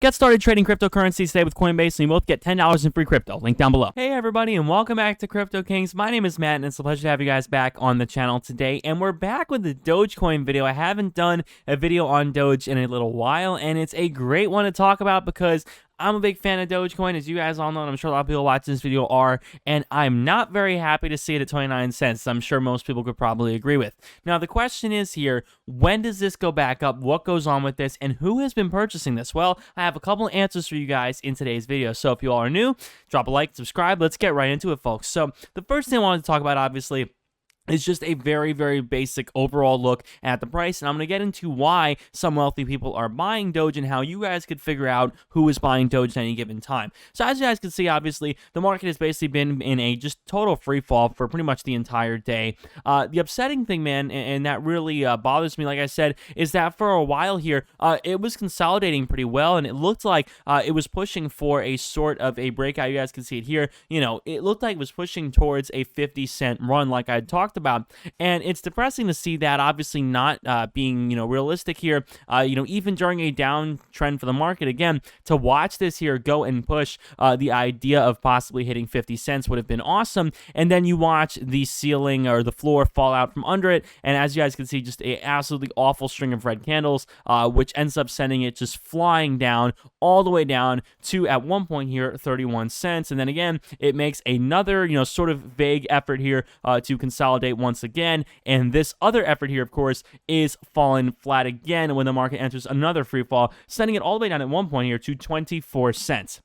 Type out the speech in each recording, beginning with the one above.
Get started trading cryptocurrencies today with Coinbase, and you both get $10 in free crypto. Link down below. Hey everybody, and welcome back to Crypto Kings. My name is Matt, and it's a pleasure to have you guys back on the channel today. And we're back with the Dogecoin video. I haven't done a video on Doge in a little while, and it's a great one to talk about because I'm a big fan of Dogecoin, as you guys all know, and I'm sure a lot of people watching this video are, and I'm not very happy to see it at 29 cents. I'm sure most people could probably agree with. Now, the question is here, when does this go back up? What goes on with this? And who has been purchasing this? Well, I have a couple answers for you guys in today's video. So if you all are new, drop a like, subscribe. Let's get right into it, folks. So the first thing I wanted to talk about, obviously, it's just a very, very basic overall look at the price, and I'm going to get into why some wealthy people are buying Doge and how you guys could figure out who is buying Doge at any given time. So as you guys can see, obviously, the market has basically been in a just total free fall for pretty much the entire day. The upsetting thing, man, and that really bothers me, like I said, is that for a while here, it was consolidating pretty well, and it looked like it was pushing for a sort of a breakout. You guys can see it here. You know, it looked like it was pushing towards a 50-cent run like I talked about, and it's depressing to see that obviously not being realistic here. Even during a downtrend for the market, again, to watch this here go and push the idea of possibly hitting 50 cents would have been awesome. And then you watch the ceiling or the floor fall out from under it, and as you guys can see, just a absolutely awful string of red candles, which ends up sending it just flying down all the way down to, at one point here, 31 cents. And then again, it makes another sort of vague effort here to consolidate once again, and this other effort here, of course, is falling flat again when the market enters another free fall, sending it all the way down at one point here to 24 cents.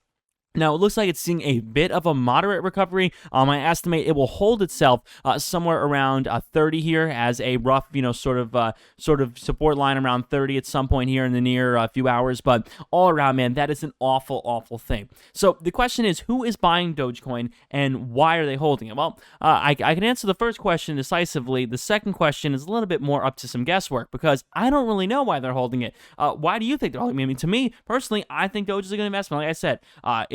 Now, it looks like it's seeing a bit of a moderate recovery. I estimate it will hold itself somewhere around 30 here as a rough, sort of support line around 30 at some point here in the near few hours. But all around, man, that is an awful, awful thing. So the question is, who is buying Dogecoin and why are they holding it? Well, I can answer the first question decisively. The second question is a little bit more up to some guesswork because I don't really know why they're holding it. Why do you think they're holding it? I mean, to me, personally, I think Doge is a good investment. Like I said,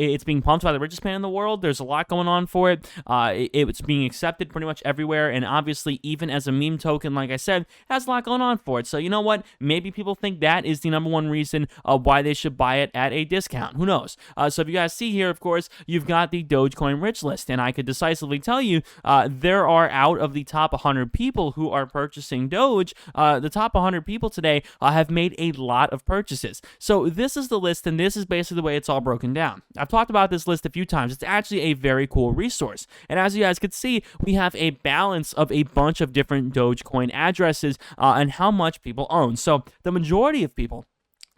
it's being pumped by the richest man in the world. There's a lot going on for it. It's being accepted pretty much everywhere, and obviously, even as a meme token, like I said, has a lot going on for it. So you know what? Maybe people think that is the number one reason why they should buy it at a discount. Who knows? So if you guys see here, of course, you've got the Dogecoin rich list, and I could decisively tell you there are, out of the top 100 people who are purchasing Doge, the top 100 people today have made a lot of purchases. So this is the list, and this is basically the way it's all broken down. I've talked about this list a few times. It's actually a very cool resource. And as you guys could see, we have a balance of a bunch of different Dogecoin addresses and how much people own. So the majority of people,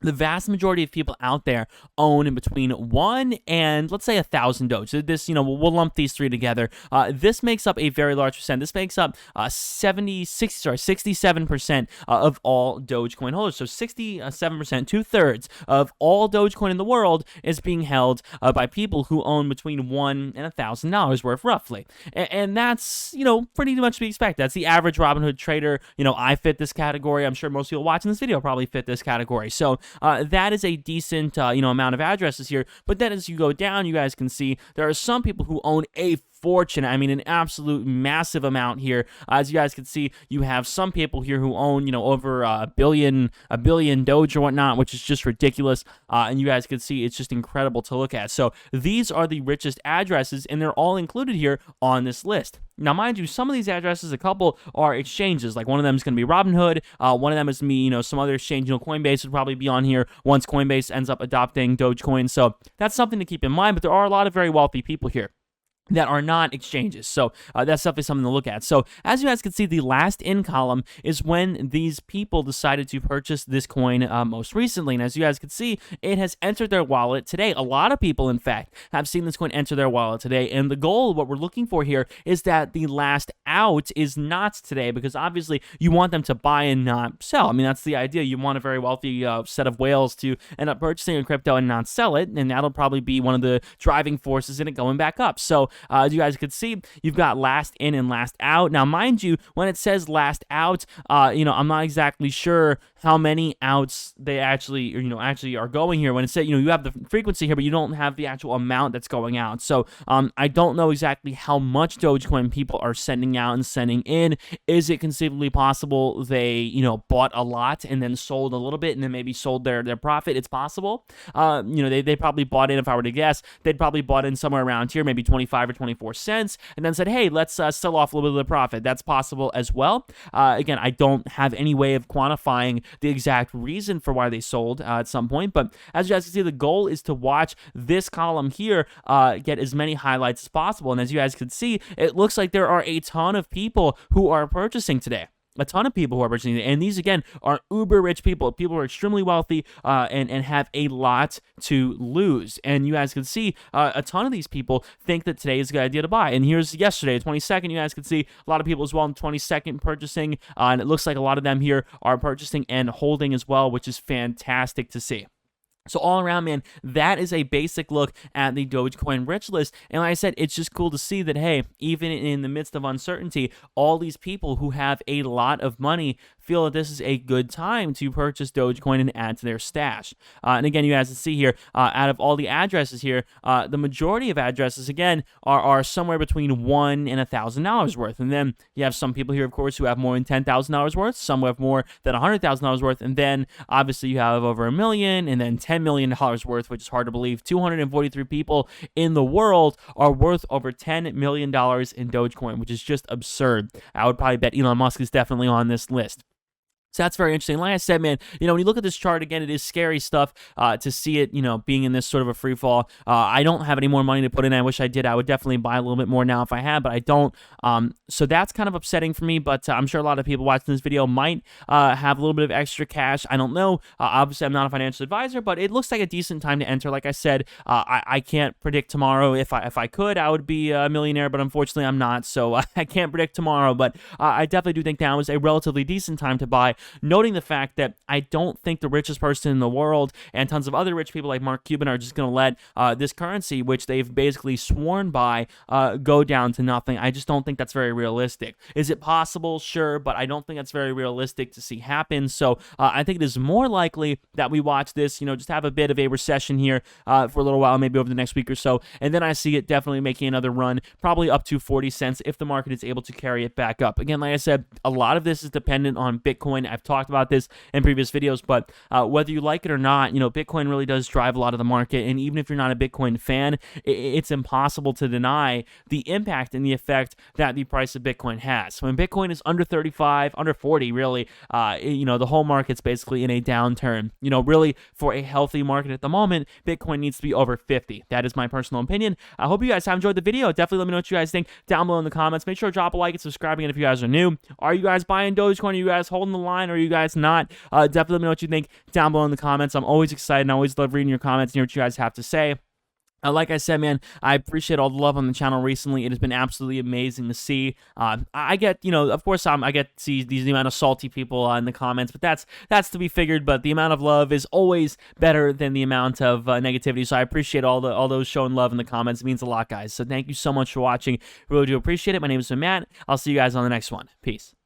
the vast majority of people out there own in between 1 and, let's say, 1,000 Doge. This, we'll lump these three together. This makes up a very large percent. This makes up 67% of all Dogecoin holders. So 67%, 2/3 of all Dogecoin in the world is being held by people who own between $1 and $1,000 worth, roughly. And that's, pretty much to be expected. That's the average Robinhood trader. I fit this category. I'm sure most people watching this video probably fit this category. So that is a decent, amount of addresses here. But then as you go down, you guys can see there are some people who own a fortune. I mean, an absolute massive amount here. As you guys can see, you have some people here who own, over a billion Doge or whatnot, which is just ridiculous. And you guys can see it's just incredible to look at. So these are the richest addresses, and they're all included here on this list. Now, mind you, some of these addresses, a couple are exchanges. Like one of them is going to be Robinhood. One of them is me. Some other exchange. Coinbase would probably be on here once Coinbase ends up adopting Dogecoin. So that's something to keep in mind. But there are a lot of very wealthy people here that are not exchanges. So that's definitely something to look at. So as you guys can see, the last in column is when these people decided to purchase this coin most recently. And as you guys can see, it has entered their wallet today. A lot of people, in fact, have seen this coin enter their wallet today. And the goal, what we're looking for here, is that the last out is not today, because obviously you want them to buy and not sell. I mean, that's the idea. You want a very wealthy set of whales to end up purchasing a crypto and not sell it. And that'll probably be one of the driving forces in it going back up. So As you guys can see, you've got last in and last out. Now, mind you, when it says last out, I'm not exactly sure how many outs they actually are going here. When it said, you have the frequency here, but you don't have the actual amount that's going out. So I don't know exactly how much Dogecoin people are sending out and sending in. Is it conceivably possible they, bought a lot and then sold a little bit and then maybe sold their profit? It's possible. They probably bought in, if I were to guess, they'd probably bought in somewhere around here, maybe 25 or 24 cents, and then said, hey, let's sell off a little bit of the profit. That's possible as well. Again, I don't have any way of quantifying the exact reason for why they sold at some point, but as you guys can see, the goal is to watch this column here get as many highlights as possible. And as you guys can see, it looks like there are a ton of people who are purchasing today. A ton of people who are purchasing it. And these, again, are uber rich people. People who are extremely wealthy and have a lot to lose. And you guys can see a ton of these people think that today is a good idea to buy. And here's yesterday, 22nd. You guys can see a lot of people as well on the 22nd purchasing. And it looks like a lot of them here are purchasing and holding as well, which is fantastic to see. So all around, man, that is a basic look at the Dogecoin rich list. And like I said, it's just cool to see that, hey, even in the midst of uncertainty, all these people who have a lot of money feel that this is a good time to purchase Dogecoin and add to their stash. And again, you guys can see here, out of all the addresses here, the majority of addresses, again, are somewhere between $1,000 and $1,000 worth. And then you have some people here, of course, who have more than $10,000 worth, some who have more than $100,000 worth, and then obviously you have over $1 million, and then $10 million worth, which is hard to believe. 243 people in the world are worth over $10 million in Dogecoin, which is just absurd. I would probably bet Elon Musk is definitely on this list. So that's very interesting. Like I said, man, when you look at this chart, again, it is scary stuff to see it, being in this sort of a free fall. I don't have any more money to put in. I wish I did. I would definitely buy a little bit more now if I had, but I don't. So that's kind of upsetting for me, but I'm sure a lot of people watching this video might have a little bit of extra cash. I don't know. Obviously, I'm not a financial advisor, but it looks like a decent time to enter. Like I said, I can't predict tomorrow. If I could, I would be a millionaire, but unfortunately, I'm not. So I can't predict tomorrow, but I definitely do think now is a relatively decent time to buy. Noting the fact that I don't think the richest person in the world and tons of other rich people like Mark Cuban are just going to let this currency, which they've basically sworn by, go down to nothing. I just don't think that's very realistic. Is it possible? Sure, but I don't think that's very realistic to see happen. So I think it is more likely that we watch this, just have a bit of a recession here for a little while, maybe over the next week or so, and then I see it definitely making another run, probably up to 40 cents if the market is able to carry it back up. Again, like I said, a lot of this is dependent on Bitcoin. I've talked about this in previous videos, but whether you like it or not, Bitcoin really does drive a lot of the market, and even if you're not a Bitcoin fan, it's impossible to deny the impact and the effect that the price of Bitcoin has. When Bitcoin is under 35, under 40, really, the whole market's basically in a downturn. Really, for a healthy market at the moment, Bitcoin needs to be over 50. That is my personal opinion. I hope you guys have enjoyed the video. Definitely let me know what you guys think down below in the comments. Make sure to drop a like and subscribe again if you guys are new. Are you guys buying Dogecoin? Are you guys holding the line? Or are you guys not? Definitely let me know what you think down below in the comments. I'm always excited and I always love reading your comments and hear what you guys have to say. Like I said, man, I appreciate all the love on the channel recently. It has been absolutely amazing to see. I get, of course, I get to see the amount of salty people in the comments, but that's to be figured. But the amount of love is always better than the amount of negativity. So I appreciate all those showing love in the comments. It means a lot, guys. So thank you so much for watching. Really do appreciate it. My name is Matt. I'll see you guys on the next one. Peace.